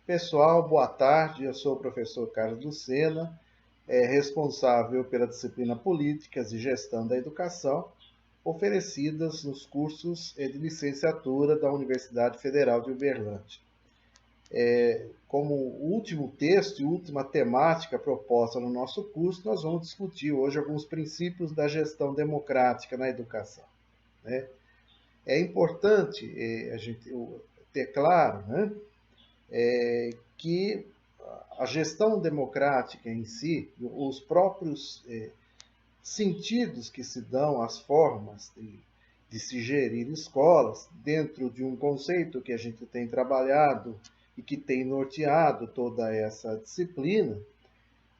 Pessoal, boa tarde. Eu sou o professor Carlos Lucena, responsável pela disciplina Políticas e Gestão da Educação, oferecidas nos cursos de licenciatura da Universidade Federal de Uberlândia. Como último texto e última temática proposta no nosso curso, nós vamos discutir hoje alguns princípios da gestão democrática na educação, né? É importante a gente ter claro, né, que a gestão democrática em si, os próprios sentidos que se dão às formas de se gerir escolas, dentro de um conceito que a gente tem trabalhado e que tem norteado toda essa disciplina,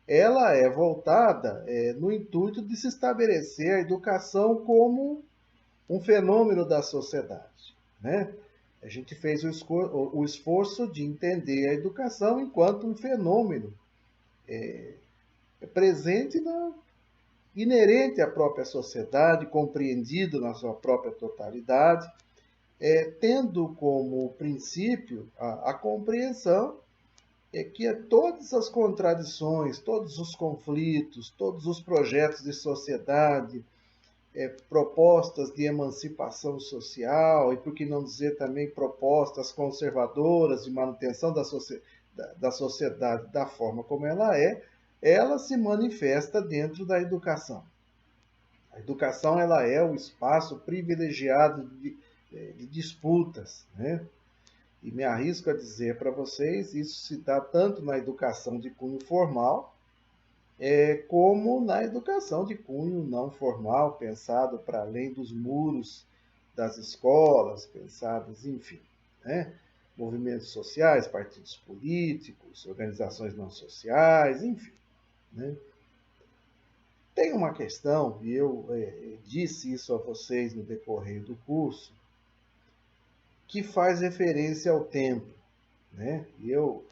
ela é voltada no intuito de se estabelecer a educação como um fenômeno da sociedade, né? A gente fez o esforço de entender a educação enquanto um fenômeno presente, inerente à própria sociedade, compreendido na sua própria totalidade, tendo como princípio a compreensão que todas as contradições, todos os conflitos, todos os projetos de sociedade, propostas de emancipação social e, por que não dizer também, propostas conservadoras de manutenção da sociedade da forma como ela se manifesta dentro da educação. A educação ela é o espaço privilegiado de disputas, né? E me arrisco a dizer para vocês, isso se dá tanto na educação de cunho formal, como na educação de cunho não formal, pensado para além dos muros das escolas, pensados, enfim, né? Movimentos sociais, partidos políticos, organizações não sociais, enfim, né? Tem uma questão, e eu disse isso a vocês no decorrer do curso, que faz referência ao tempo, né? E eu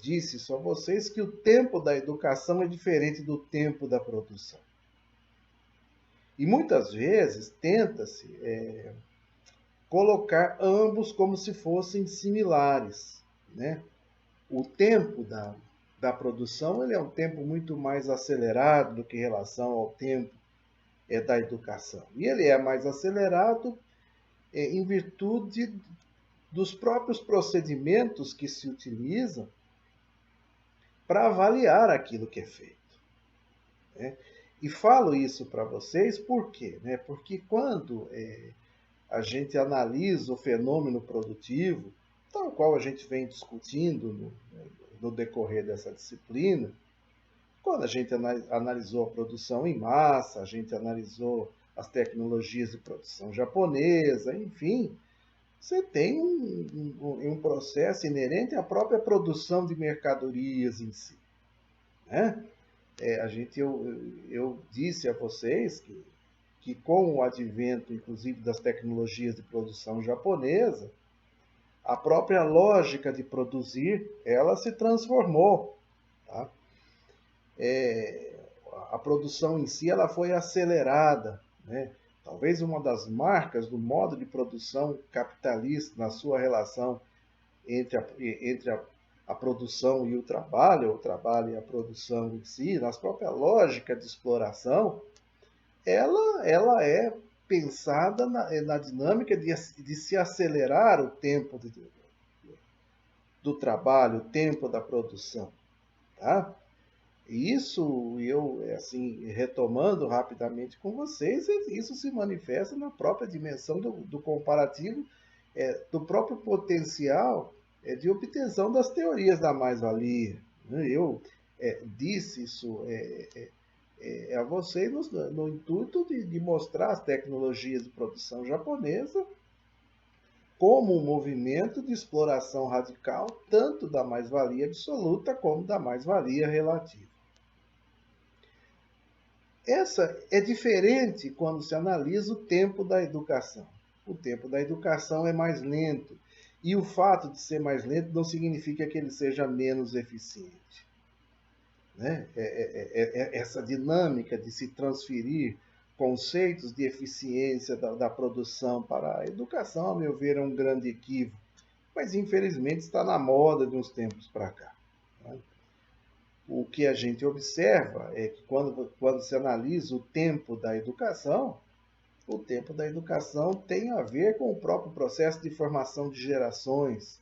disse isso a vocês que o tempo da educação é diferente do tempo da produção. E muitas vezes tenta-se colocar ambos como se fossem similares, né? O tempo da produção ele é um tempo muito mais acelerado do que em relação ao tempo da educação. E ele é mais acelerado em virtude dos próprios procedimentos que se utilizam para avaliar aquilo que é feito, né? E falo isso para vocês por quê? Né? Porque quando a gente analisa o fenômeno produtivo, tal qual a gente vem discutindo no decorrer dessa disciplina, quando a gente analisou a produção em massa, a gente analisou as tecnologias de produção japonesa, enfim, você tem um processo inerente à própria produção de mercadorias em si, né? Eu disse a vocês que com o advento, inclusive, das tecnologias de produção japonesa, a própria lógica de produzir, ela se transformou, tá? A produção em si, ela foi acelerada, né? Talvez uma das marcas do modo de produção capitalista na sua relação entre a produção e o trabalho e a produção em si, na própria lógica de exploração, ela é pensada na dinâmica de se acelerar o tempo do trabalho, o tempo da produção, tá? E isso, eu, assim, retomando rapidamente com vocês, isso se manifesta na própria dimensão do comparativo, do próprio potencial de obtenção das teorias da mais-valia, né? Eu disse isso a vocês no intuito de mostrar as tecnologias de produção japonesa como um movimento de exploração radical, tanto da mais-valia absoluta como da mais-valia relativa. Essa é diferente quando se analisa o tempo da educação. O tempo da educação é mais lento. E o fato de ser mais lento não significa que ele seja menos eficiente, né? Essa dinâmica de se transferir conceitos de eficiência da produção para a educação, a meu ver, é um grande equívoco. mas infelizmente está na moda de uns tempos para cá. Né? O que a gente observa é que quando se analisa o tempo da educação tem a ver com o próprio processo de formação de gerações,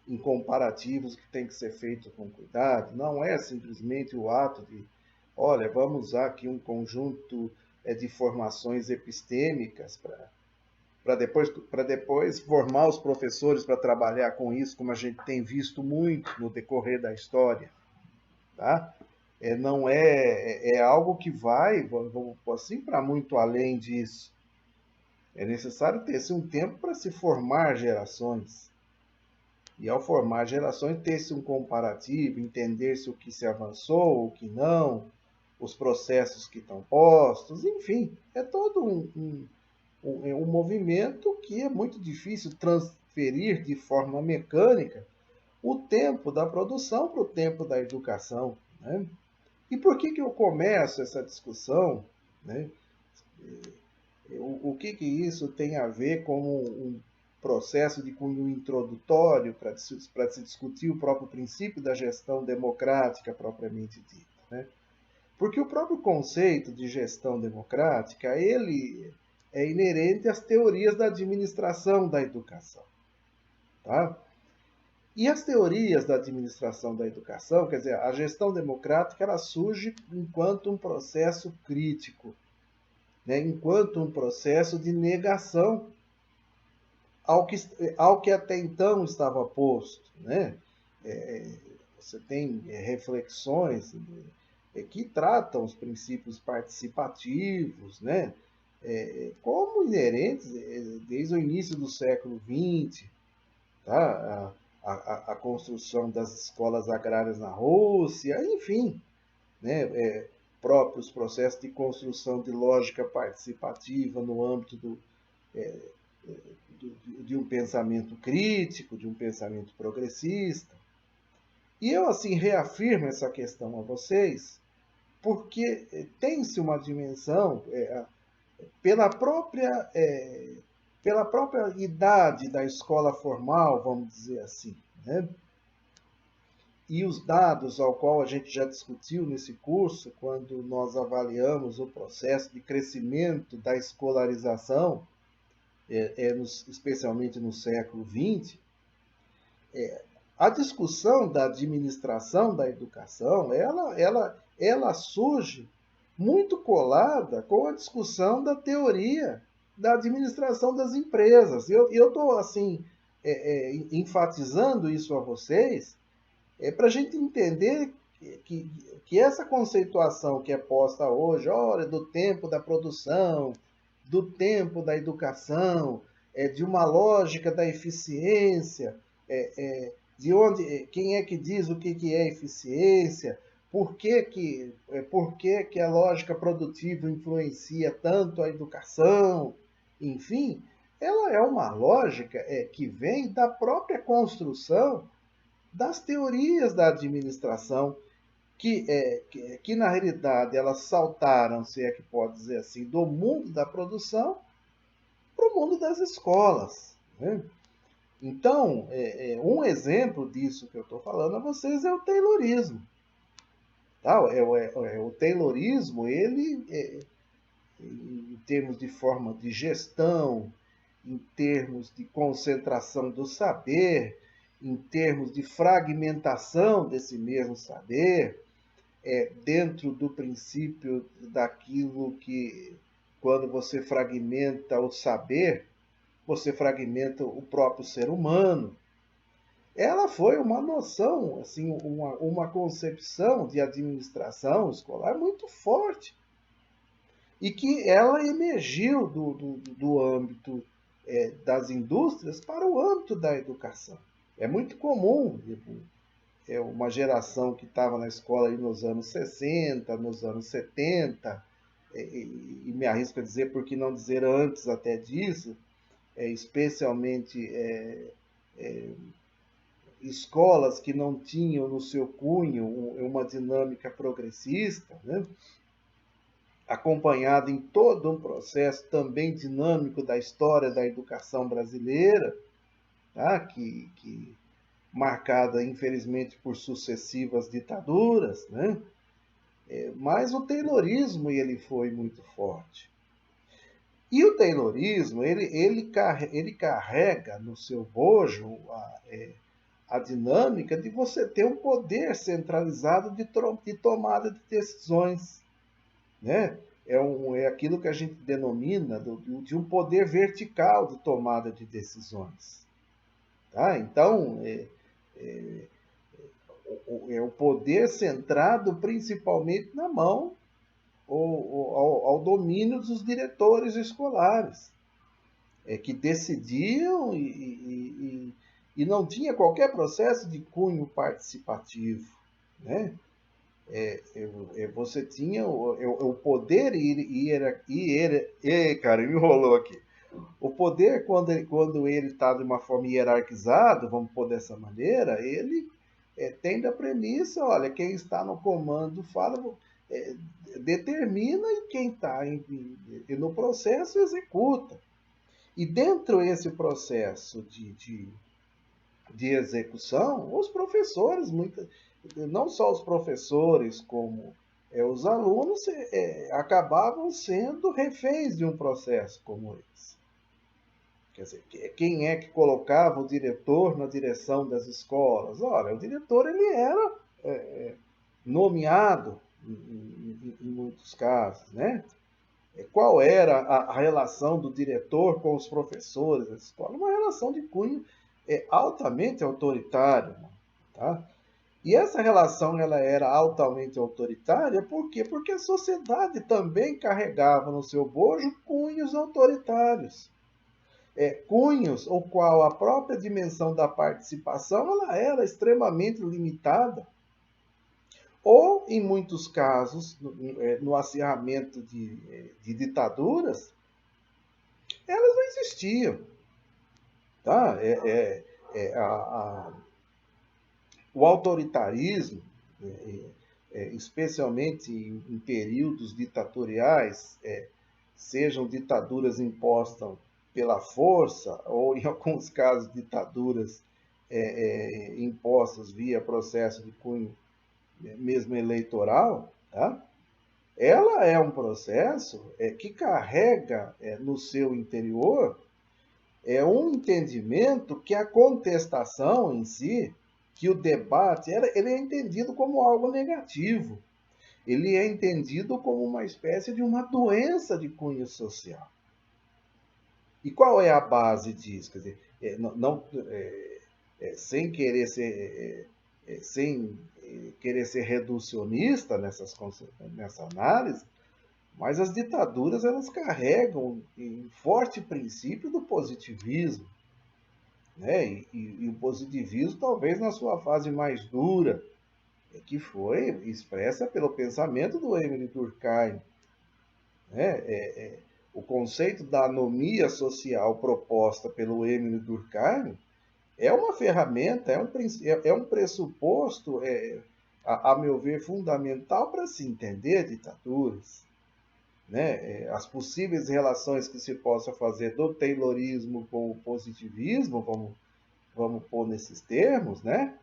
em comparativos que tem que ser feito com cuidado. Não é simplesmente o ato de, olha, vamos usar aqui um conjunto de formações epistêmicas para depois formar os professores para trabalhar com isso, como a gente tem visto muito no decorrer da história. Tá? Não é algo que vai, vamos assim, para muito além disso. É necessário ter-se um tempo para se formar gerações. E ao formar gerações, ter-se um comparativo, entender-se o que se avançou, o que não, os processos que estão postos, enfim, é todo um movimento que é muito difícil transferir de forma mecânica o tempo da produção para o tempo da educação. Né? E por que eu começo essa discussão? Né? O que isso tem a ver com um processo de cunho introdutório para se discutir o próprio princípio da gestão democrática propriamente dita? Né? Porque o próprio conceito de gestão democrática, ele é inerente às teorias da administração da educação. Tá? E as teorias da administração da educação, quer dizer, a gestão democrática, ela surge enquanto um processo crítico, né? Enquanto um processo de negação ao que até então estava posto. Né? Você tem reflexões que tratam os princípios participativos, né? Como inerentes desde o início do século XX, tá? A construção das escolas agrárias na Rússia, enfim, né? Próprios processos de construção de lógica participativa no âmbito de um pensamento crítico, de um pensamento progressista. E eu, assim, reafirmo essa questão a vocês, porque tem-se uma dimensão, pela própria, pela própria idade da escola formal, vamos dizer assim, né? E os dados ao qual a gente já discutiu nesse curso, quando nós avaliamos o processo de crescimento da escolarização, especialmente no século XX, a discussão da administração da educação, ela surge muito colada com a discussão da teoria da administração das empresas. Eu estou, assim, enfatizando isso a vocês, para a gente entender que essa conceituação que é posta hoje, olha, do tempo da produção, do tempo da educação, de uma lógica da eficiência, de onde, quem é que diz o que é eficiência, por que a lógica produtiva influencia tanto a educação, enfim, ela é uma lógica que vem da própria construção das teorias da administração, que na realidade elas saltaram, se é que pode dizer assim, do mundo da produção para o mundo das escolas. Né? Então, um exemplo disso que eu estou falando a vocês é o Taylorismo. Tá? O Taylorismo, ele, em termos de forma de gestão, em termos de concentração do saber, em termos de fragmentação desse mesmo saber, dentro do princípio daquilo que, quando você fragmenta o saber, você fragmenta o próprio ser humano. Ela foi uma noção, assim, uma concepção de administração escolar muito forte e que ela emergiu do âmbito das indústrias para o âmbito da educação. É muito comum, uma geração que estava na escola aí nos anos 60, nos anos 70, e me arrisco a dizer, por que não dizer antes até disso, especialmente escolas que não tinham no seu cunho uma dinâmica progressista, né? Acompanhada em todo um processo também dinâmico da história da educação brasileira, tá? Que marcada, infelizmente, por sucessivas ditaduras, né? Mas o Taylorismo ele foi muito forte. E o Taylorismo, ele carrega no seu bojo a dinâmica de você ter um poder centralizado de tomada de decisões, né? É aquilo que a gente denomina de um poder vertical de tomada de decisões. Tá? Então, é o poder centrado principalmente na mão ao domínio dos diretores escolares, que decidiam e não tinha qualquer processo de cunho participativo, né? Você tinha o poder cara, me enrolou aqui. O poder, quando ele está de uma forma hierarquizada, vamos pôr dessa maneira, ele tem da premissa, olha, quem está no comando fala, é, determina e quem está no processo executa. E dentro desse processo de execução, os professores, não só os professores, como os alunos, acabavam sendo reféns de um processo como esse. Quer dizer, quem é que colocava o diretor na direção das escolas? Olha, o diretor ele era nomeado em muitos casos, né? Qual era a relação do diretor com os professores da escola? Uma relação de cunho altamente autoritário, tá? E essa relação ela era altamente autoritária, por quê? Porque a sociedade também carregava no seu bojo cunhos autoritários. Cunhos, o qual a própria dimensão da participação ela era extremamente limitada, ou, em muitos casos, no acirramento de ditaduras, elas não existiam. Tá? O autoritarismo, especialmente em períodos ditatoriais, sejam ditaduras impostas pela força, ou, em alguns casos, ditaduras impostas via processo de cunho mesmo eleitoral, tá? Ela é um processo que carrega no seu interior um entendimento que a contestação em si, que o debate, ele é entendido como algo negativo. Ele é entendido como uma espécie de uma doença de cunho social. E qual é a base disso? Quer dizer, sem querer ser reducionista nessa análise, mas as ditaduras elas carregam um forte princípio do positivismo, né? E o positivismo talvez na sua fase mais dura, que foi expressa pelo pensamento do Emile Durkheim, né? O conceito da anomia social proposta pelo Emile Durkheim é uma ferramenta, é um pressuposto, a meu ver, fundamental para se entender ditaduras. Né? As possíveis relações que se possa fazer do Taylorismo com o positivismo, vamos pôr nesses termos, né?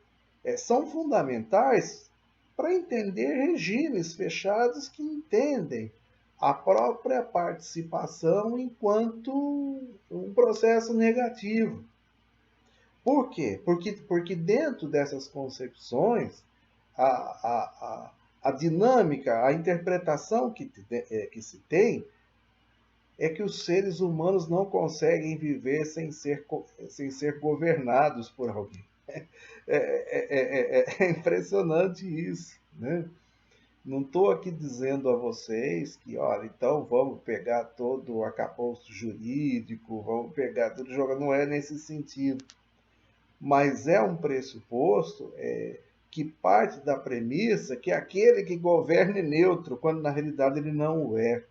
São fundamentais para entender regimes fechados que entendem a própria participação enquanto um processo negativo. Por quê? Porque dentro dessas concepções, a dinâmica, a interpretação que se tem é que os seres humanos não conseguem viver sem ser governados por alguém. É impressionante isso, né? Não estou aqui dizendo a vocês que, olha, então vamos pegar todo o arcabouço jurídico, vamos pegar tudo, jogar. Não é nesse sentido. Mas é um pressuposto que parte da premissa que aquele que governa é neutro, quando na realidade ele não o é.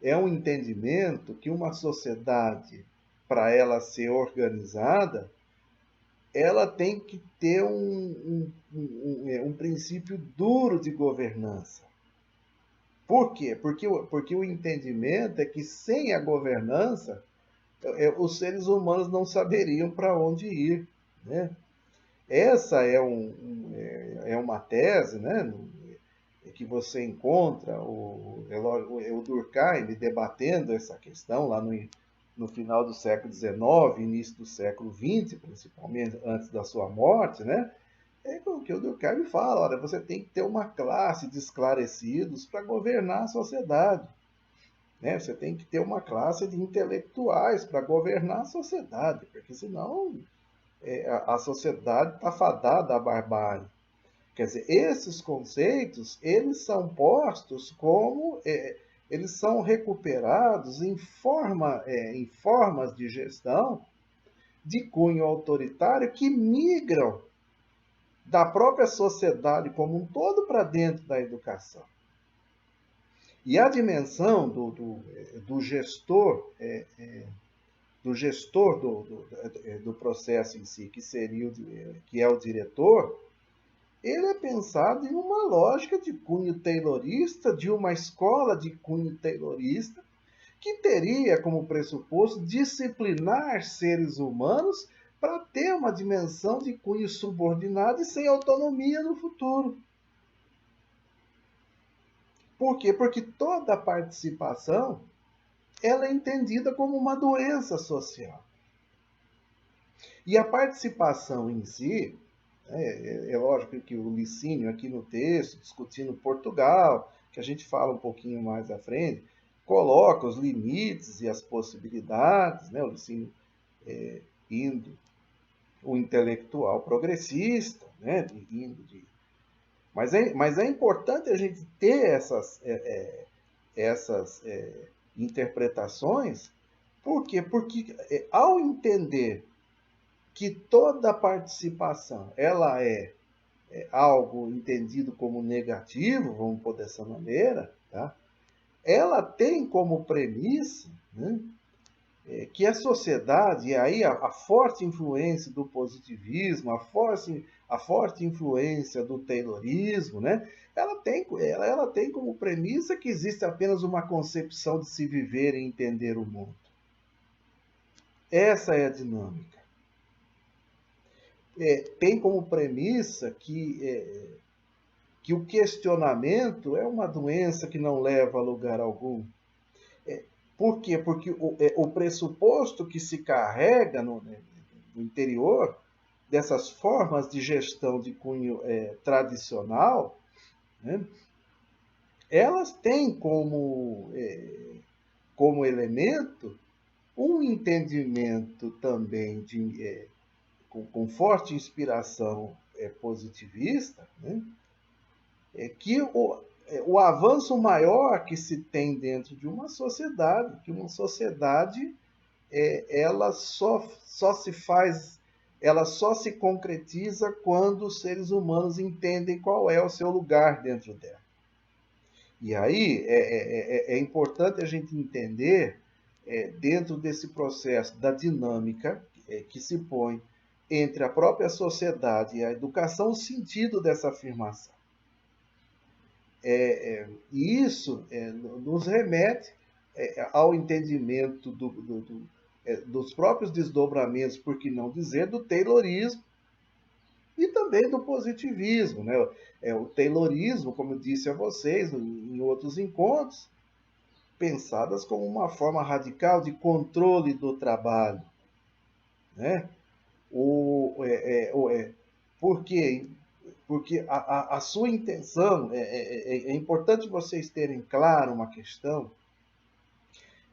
É um entendimento que uma sociedade, para ela ser organizada, ela tem que ter um princípio duro de governança. Por quê? Porque o entendimento é que sem a governança, os seres humanos não saberiam para onde ir, né? Essa é uma tese, né, que você encontra o Durkheim debatendo essa questão lá no final do século XIX, início do século XX, principalmente antes da sua morte, né? É o que o Durkheim fala, olha, você tem que ter uma classe de esclarecidos para governar a sociedade. Né? Você tem que ter uma classe de intelectuais para governar a sociedade, porque senão a sociedade está fadada à barbárie. Quer dizer, esses conceitos, eles são postos como, eles são recuperados em formas de gestão de cunho autoritário que migram da própria sociedade como um todo para dentro da educação. E a dimensão do gestor, do processo em si, que é o diretor, ele é pensado em uma lógica de cunho taylorista, de uma escola de cunho taylorista, que teria como pressuposto disciplinar seres humanos para ter uma dimensão de cunho subordinado e sem autonomia no futuro. Por quê? Porque toda participação ela é entendida como uma doença social. E a participação em si, é lógico que o Licínio aqui no texto, discutindo Portugal, que a gente fala um pouquinho mais à frente, coloca os limites e as possibilidades, né? O Licínio indo o intelectual progressista, né? Mas é importante a gente ter essas interpretações. Por quê? Porque ao entender que toda participação ela é algo entendido como negativo, vamos pôr dessa maneira, tá? Ela tem como premissa, né, que a sociedade, e aí a forte influência do positivismo, a forte influência do taylorismo, né, ela tem como premissa que existe apenas uma concepção de se viver e entender o mundo. Essa é a dinâmica. Tem como premissa que o questionamento é uma doença que não leva a lugar algum. Por quê? Porque o pressuposto que se carrega no interior dessas formas de gestão de cunho tradicional, né, elas têm como elemento um entendimento também com forte inspiração positivista, né, que o avanço maior que se tem dentro de uma sociedade, que uma sociedade ela só se concretiza quando os seres humanos entendem qual é o seu lugar dentro dela. E aí é importante a gente entender, dentro desse processo da dinâmica que se põe entre a própria sociedade e a educação, o sentido dessa afirmação. E isso nos remete ao entendimento dos próprios desdobramentos, por que não dizer, do taylorismo e também do positivismo. Né? O taylorismo, como eu disse a vocês em outros encontros, pensadas como uma forma radical de controle do trabalho. Né? Por quê? Porque a sua intenção, é importante vocês terem claro uma questão,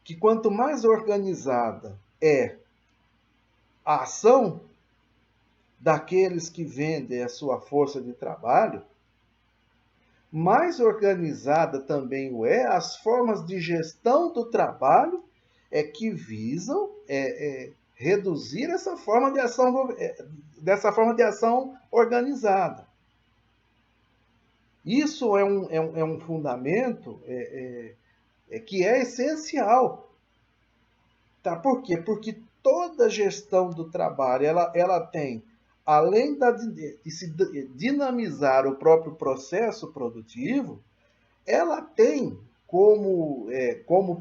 que quanto mais organizada é a ação daqueles que vendem a sua força de trabalho, mais organizada também as formas de gestão do trabalho que visam reduzir essa forma de ação, dessa forma de ação organizada. Isso é um fundamento que é essencial. Tá? Por quê? Porque toda gestão do trabalho ela tem, além de se dinamizar o próprio processo produtivo, ela tem como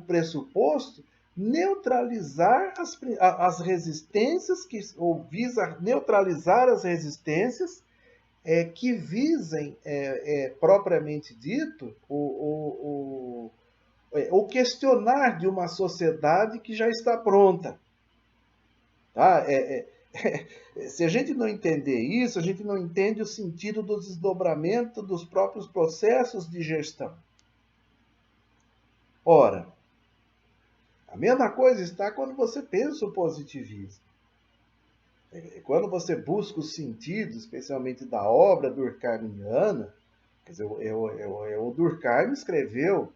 pressuposto neutralizar as resistências, ou visa neutralizar as resistências que visem, propriamente dito, o questionar de uma sociedade que já está pronta. Tá? Se a gente não entender isso, a gente não entende o sentido do desdobramento dos próprios processos de gestão. Ora, a mesma coisa está quando você pensa o positivismo. Quando você busca o sentido, especialmente da obra durkheimiana, quer dizer, o Durkheim escreveu,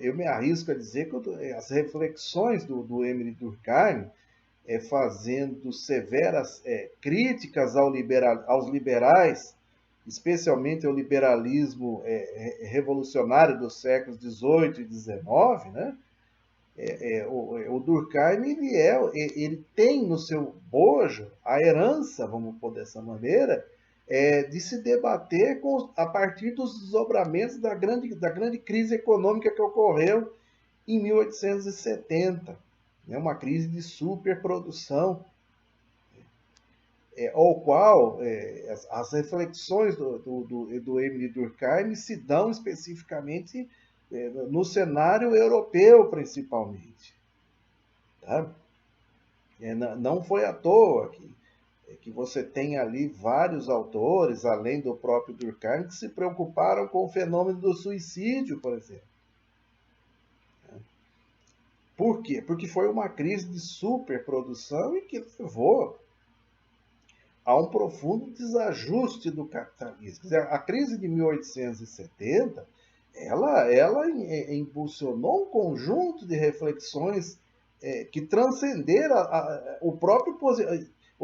eu me arrisco a dizer que as reflexões do Emile Durkheim, fazendo severas críticas aos liberais, especialmente ao liberalismo revolucionário dos séculos XVIII e XIX, né? O Durkheim ele tem no seu bojo a herança, vamos pôr dessa maneira, de se debater a partir dos desdobramentos da grande crise econômica que ocorreu em 1870, né, uma crise de superprodução, ao qual as reflexões do Emile Durkheim se dão especificamente no cenário europeu, principalmente. Tá? Não foi à toa que você tem ali vários autores, além do próprio Durkheim, que se preocuparam com o fenômeno do suicídio, por exemplo. Por quê? Porque foi uma crise de superprodução e que levou a um profundo desajuste do capitalismo. Quer dizer, a crise de 1870, ela impulsionou um conjunto de reflexões que transcenderam o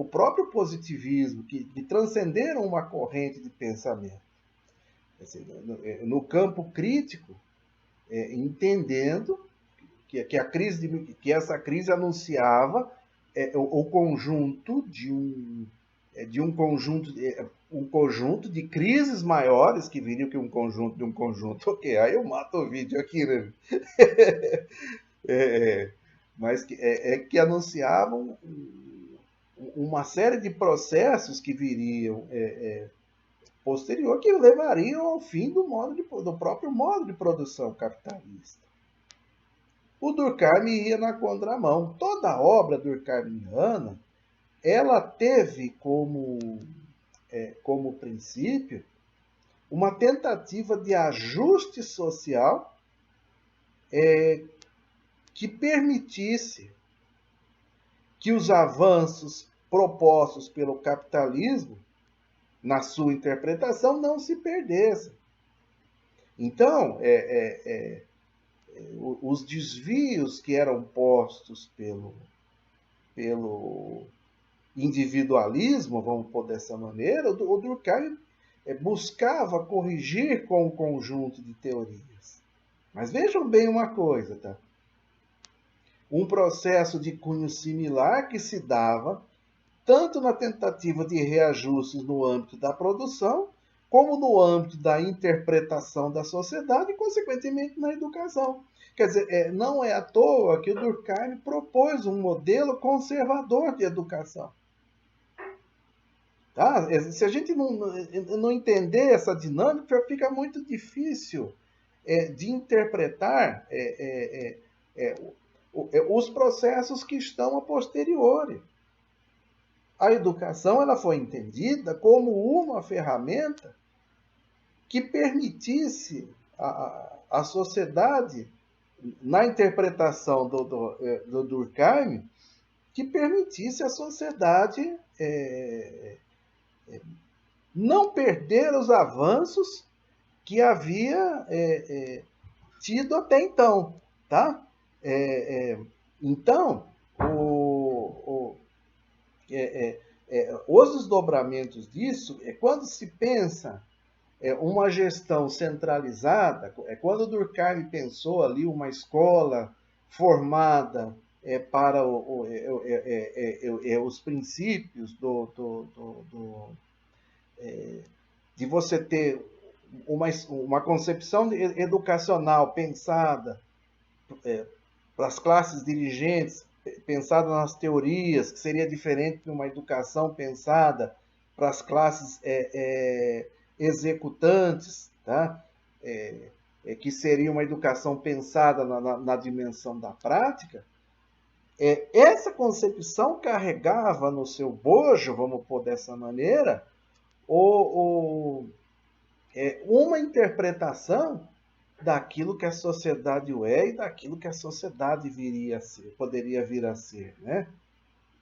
próprio positivismo, que transcenderam uma corrente de pensamento. Assim, no campo crítico, entendendo que essa crise anunciava o conjunto de um conjunto de crises maiores que viriam que um conjunto de um conjunto. Ok, aí eu mato o vídeo aqui, né? Mas que anunciavam uma série de processos que viriam posterior, que levariam ao fim do próprio modo de produção capitalista. O Durkheim ia na contramão. Toda a obra durkheimiana, ela teve como princípio uma tentativa de ajuste social que permitisse que os avanços propostos pelo capitalismo, na sua interpretação, não se perdessem. Então, os desvios que eram postos pelo individualismo, vamos pôr dessa maneira, o Durkheim buscava corrigir com um conjunto de teorias. Mas vejam bem uma coisa, tá? Um processo de cunho similar que se dava tanto na tentativa de reajustes no âmbito da produção, como no âmbito da interpretação da sociedade e, consequentemente, na educação. Quer dizer, não é à toa que o Durkheim propôs um modelo conservador de educação. Tá? Se a gente não entender essa dinâmica, fica muito difícil de interpretar os processos que estão a posteriori. A educação ela foi entendida como uma ferramenta que permitisse à sociedade, na interpretação do Durkheim, que permitisse à sociedade não perder os avanços que havia tido até então. Tá? Então, os desdobramentos disso é quando se pensa uma gestão centralizada, quando o Durkheim pensou ali uma escola formada para os princípios de você ter uma concepção educacional pensada para as classes dirigentes, pensada nas teorias, que seria diferente de uma educação pensada para as classes executantes, tá? Que seria uma educação pensada na dimensão da prática. Essa concepção carregava no seu bojo, vamos pôr dessa maneira, uma interpretação daquilo que a sociedade é e daquilo que a sociedade viria a ser, poderia vir a ser, né?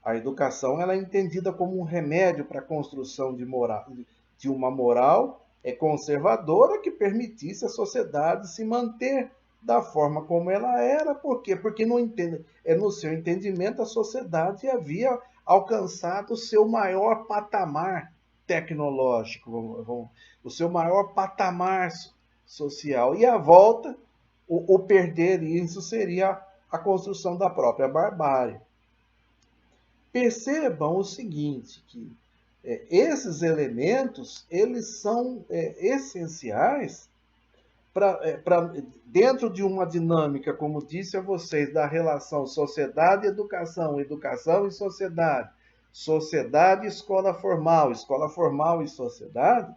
A educação ela é entendida como um remédio para a construção de uma moral conservadora que permitisse à sociedade se manter da forma como ela era. Por quê? Porque no seu entendimento a sociedade havia alcançado o seu maior patamar tecnológico, o seu maior patamar social. E a volta, o perder isso seria a construção da própria barbárie. Percebam o seguinte, que esses elementos eles são essenciais para dentro de uma dinâmica, como disse a vocês, da relação sociedade e educação, educação e sociedade, sociedade e escola formal e sociedade,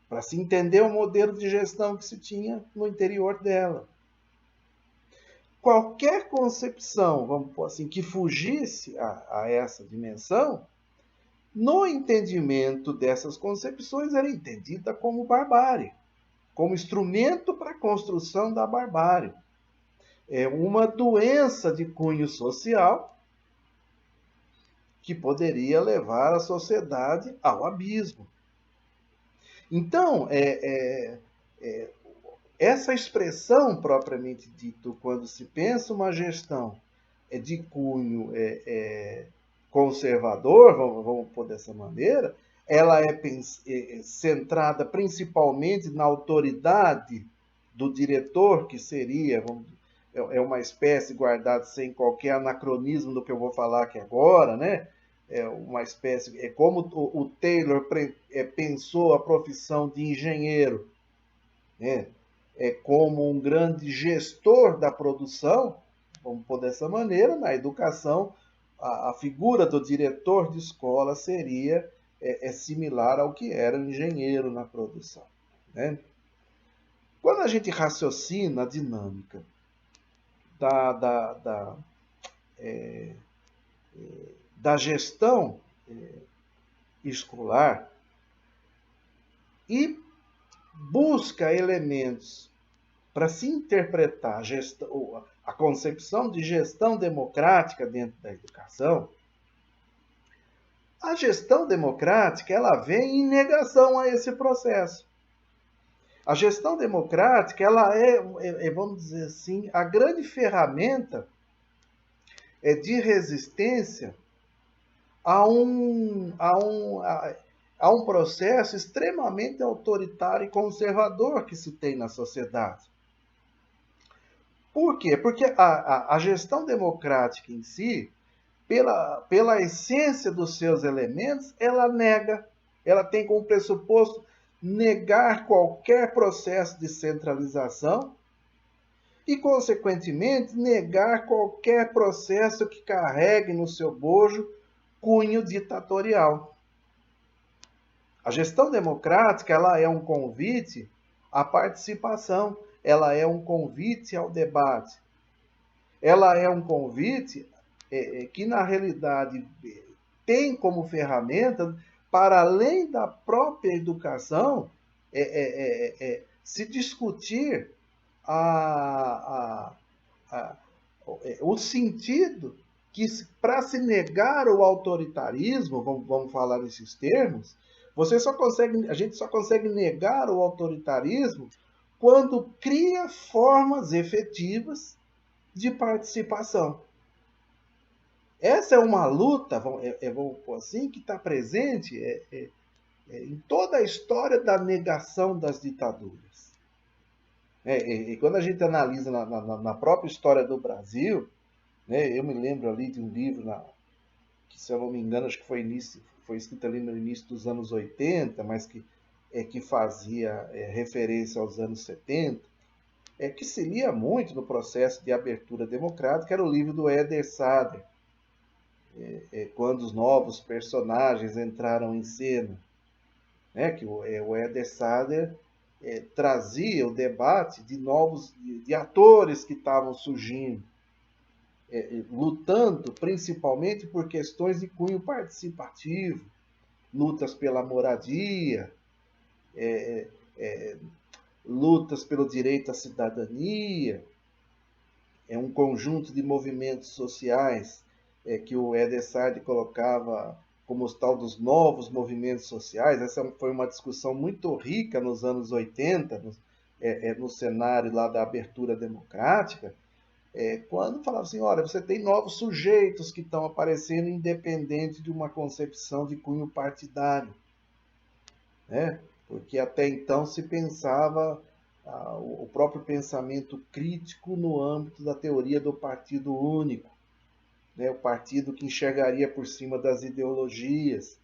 para se entender o modelo de gestão que se tinha no interior dela. Qualquer concepção, vamos pôr assim, que fugisse a essa dimensão, no entendimento dessas concepções era entendida como barbárie, como instrumento para a construção da barbárie. É uma doença de cunho social que poderia levar a sociedade ao abismo. Então, essa expressão propriamente dita, quando se pensa uma gestão de cunho conservador, vamos pôr dessa maneira, ela é centrada principalmente na autoridade do diretor, que seria uma espécie guardada sem qualquer anacronismo do que eu vou falar aqui agora, né? Uma espécie, como o Taylor pensou a profissão de engenheiro, né? Como um grande gestor da produção, vamos pôr dessa maneira, na educação, a figura do diretor de escola seria similar ao que era o engenheiro na produção, né? Quando a gente raciocina a dinâmica da gestão escolar e busca elementos para se interpretar a concepção de gestão democrática dentro da educação, a gestão democrática ela vem em negação a esse processo. A gestão democrática ela vamos dizer assim, a grande ferramenta de resistência a um processo extremamente autoritário e conservador que se tem na sociedade. Por quê? Porque a gestão democrática em si, pela essência dos seus elementos, ela tem como pressuposto negar qualquer processo de centralização e, consequentemente, negar qualquer processo que carregue no seu bojo cunho ditatorial. A gestão democrática ela é um convite à participação, ela é um convite ao debate, ela é um convite que, na realidade, tem como ferramenta, para além da própria educação, se discutir o sentido que, para se negar o autoritarismo, vamos falar nesses termos, a gente só consegue negar o autoritarismo quando cria formas efetivas de participação. Essa é uma luta, vamos pôr assim, que está presente em toda a história da negação das ditaduras. E quando a gente analisa na própria história do Brasil, né, eu me lembro ali de um livro, que, se eu não me engano, acho que foi escrito ali no início dos anos 80, mas que fazia referência aos anos 70, que se lia muito no processo de abertura democrática, era o livro do Éder Sader, quando os novos personagens entraram em cena, né? Que o Éder Sader trazia o debate de novos de atores que estavam surgindo, lutando principalmente por questões de cunho participativo, lutas pela moradia, lutas pelo direito à cidadania, um conjunto de movimentos sociais que o Éder Sader colocava como os tal dos novos movimentos sociais. Essa foi uma discussão muito rica nos anos 80, no cenário lá da abertura democrática, quando falava assim, olha, você tem novos sujeitos que estão aparecendo independente de uma concepção de cunho partidário, né? Porque até então se pensava o próprio pensamento crítico no âmbito da teoria do partido único, né? O partido que enxergaria por cima das ideologias,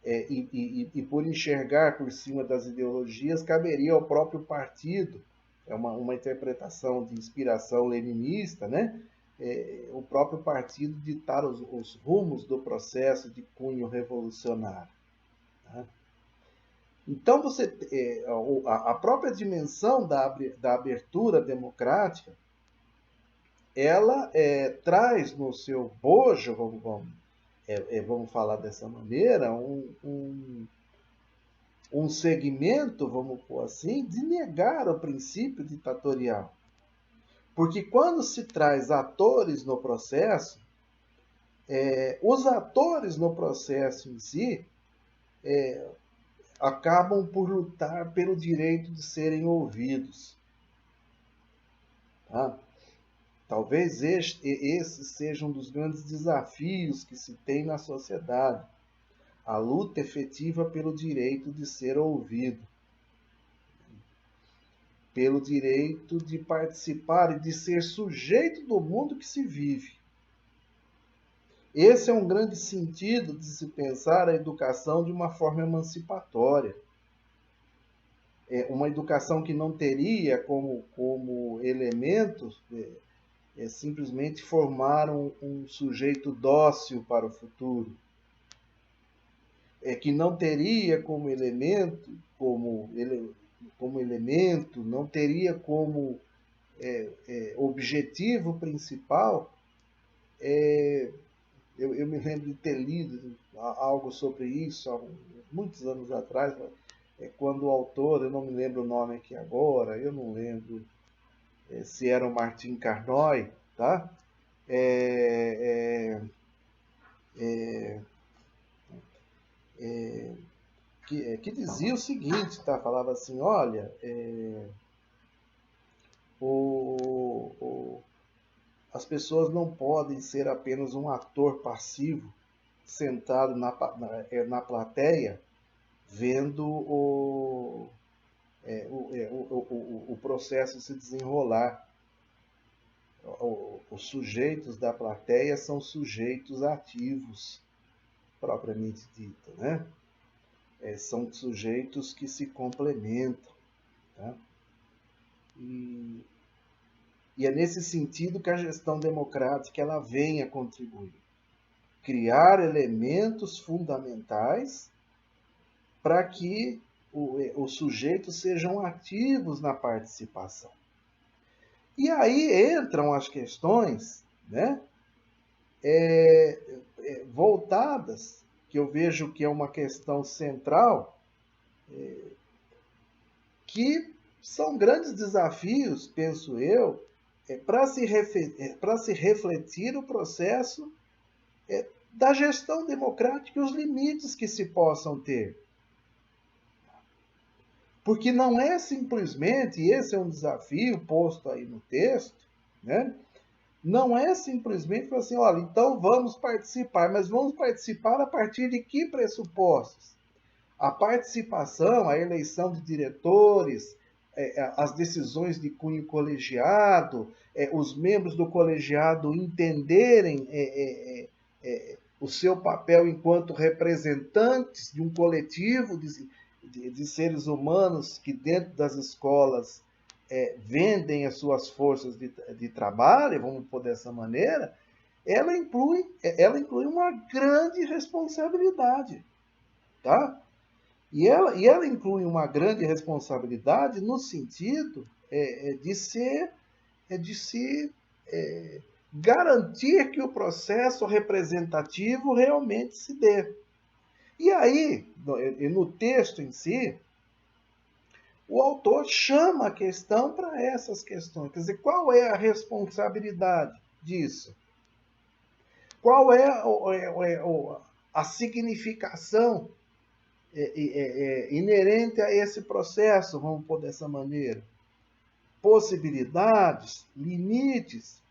e por enxergar por cima das ideologias, caberia ao próprio partido, é uma interpretação de inspiração leninista, né? O próprio partido ditar os rumos do processo de cunho revolucionário. Tá? Então, a própria dimensão da abertura democrática, ela traz no seu bojo, vamos falar dessa maneira, um segmento, vamos pôr assim, de negar o princípio ditatorial. Porque quando se traz atores no processo, os atores no processo em si acabam por lutar pelo direito de serem ouvidos. Tá? Talvez esse seja um dos grandes desafios que se tem na sociedade. A luta efetiva pelo direito de ser ouvido. Pelo direito de participar e de ser sujeito do mundo que se vive. Esse é um grande sentido de se pensar a educação de uma forma emancipatória. Uma educação que não teria como elemento simplesmente formar um sujeito dócil para o futuro. Que não teria como elemento, não teria como objetivo principal. Eu me lembro de ter lido algo sobre isso há muitos anos atrás, quando o autor, eu não me lembro o nome aqui agora, eu não lembro se era o Martin Carnoy, tá? Que dizia o seguinte, tá? Falava assim, olha, as pessoas não podem ser apenas um ator passivo, sentado na plateia, vendo o processo se desenrolar. Os sujeitos da plateia são sujeitos ativos, propriamente dito, né? São sujeitos que se complementam. Tá? E é nesse sentido que a gestão democrática ela vem a contribuir. Criar elementos fundamentais para que os sujeitos sejam ativos na participação. E aí entram as questões, né, voltadas, que eu vejo que é uma questão central, que são grandes desafios, penso eu, para se refletir o processo da gestão democrática e os limites que se possam ter. Porque não é simplesmente, e esse é um desafio posto aí no texto, né? Não é simplesmente falar assim, olha, então vamos participar, mas vamos participar a partir de que pressupostos? A participação, a eleição de diretores, as decisões de cunho colegiado, os membros do colegiado entenderem o seu papel enquanto representantes de um coletivo de seres humanos que dentro das escolas vendem as suas forças de trabalho, vamos pôr dessa maneira, ela inclui uma grande responsabilidade, tá? E ela inclui uma grande responsabilidade no sentido de se garantir que o processo representativo realmente se dê. E aí, no texto em si, o autor chama a questão para essas questões. Quer dizer, qual é a responsabilidade disso? Qual é a significação inerente a esse processo, vamos pôr dessa maneira? Possibilidades, limites.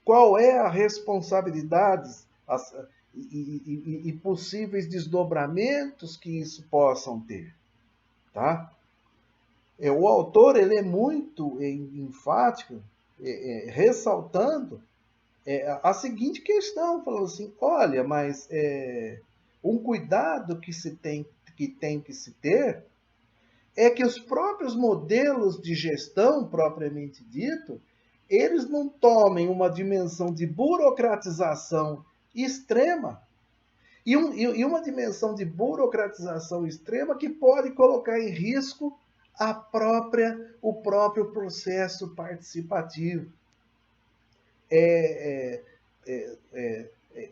Qual é a responsabilidade e possíveis desdobramentos que isso possam ter, tá? O autor ele é muito enfático, ressaltando a seguinte questão, falando assim, olha, mas um cuidado que tem que se ter é que os próprios modelos de gestão, propriamente dito, eles não tomem uma dimensão de burocratização extrema e uma dimensão de burocratização extrema que pode colocar em risco o próprio processo participativo,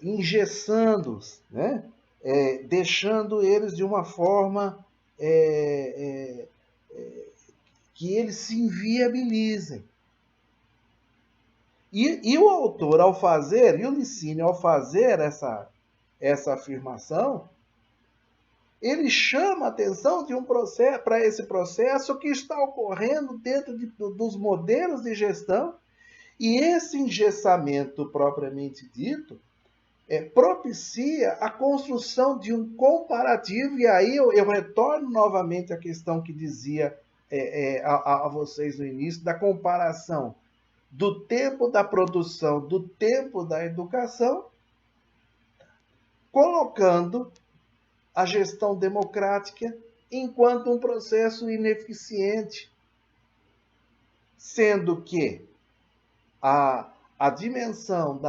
engessando-os, né? Deixando eles de uma forma que eles se inviabilizem. E o autor, ao fazer, e o Licínio, ao fazer essa afirmação, ele chama a atenção para esse processo que está ocorrendo dentro dos modelos de gestão, e esse engessamento propriamente dito propicia a construção de um comparativo, e aí eu retorno novamente à questão que dizia a vocês no início, da comparação do tempo da produção, do tempo da educação, colocando a gestão democrática enquanto um processo ineficiente, sendo que a dimensão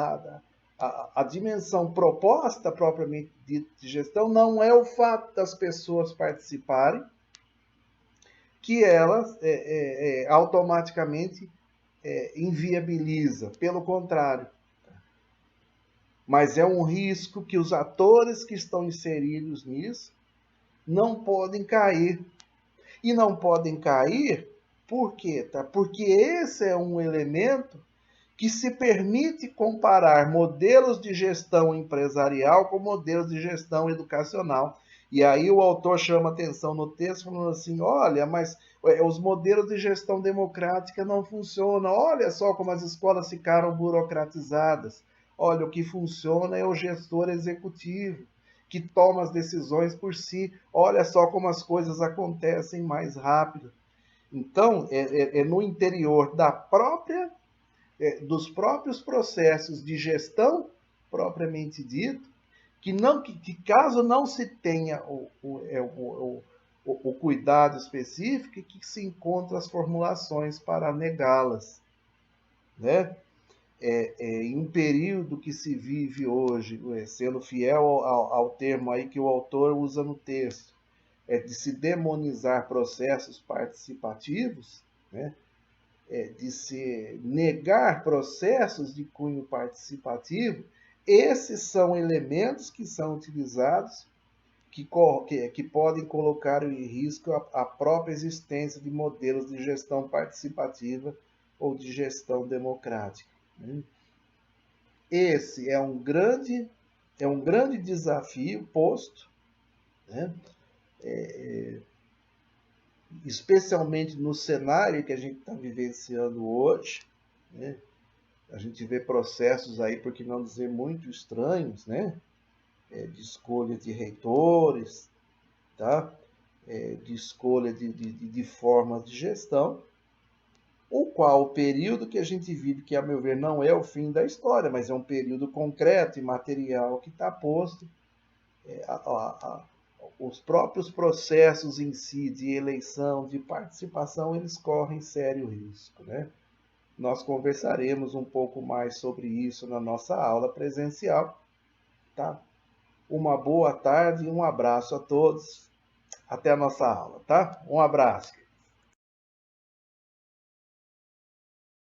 a dimensão proposta propriamente dita de gestão não é o fato das pessoas participarem, que elas automaticamente inviabiliza, pelo contrário. Mas é um risco que os atores que estão inseridos nisso não podem cair. E não podem cair por quê? Tá? Porque esse é um elemento que se permite comparar modelos de gestão empresarial com modelos de gestão educacional. E aí o autor chama atenção no texto falando assim, olha, mas os modelos de gestão democrática não funcionam. Olha só como as escolas ficaram burocratizadas. Olha, o que funciona é o gestor executivo, que toma as decisões por si. Olha só como as coisas acontecem mais rápido. Então, no interior dos próprios processos de gestão, propriamente dito, que caso não se tenha o cuidado específico, que se encontra as formulações para negá-las, né? Em um período que se vive hoje, sendo fiel ao termo aí que o autor usa no texto, de se demonizar processos participativos, né? De se negar processos de cunho participativo, esses são elementos que são utilizados que podem colocar em risco a própria existência de modelos de gestão participativa ou de gestão democrática. Esse é um grande desafio posto, né? Especialmente no cenário que a gente está vivenciando hoje, né? A gente vê processos aí, por que não dizer muito estranhos, né? De escolha de reitores, tá? De escolha de formas de gestão, o qual o período que a gente vive, que a meu ver não é o fim da história, mas é um período concreto e material que está posto, os próprios processos em si de eleição, de participação, eles correm sério risco, né? Nós conversaremos um pouco mais sobre isso na nossa aula presencial, tá? Uma boa tarde e um abraço a todos. Até a nossa aula, tá? Um abraço.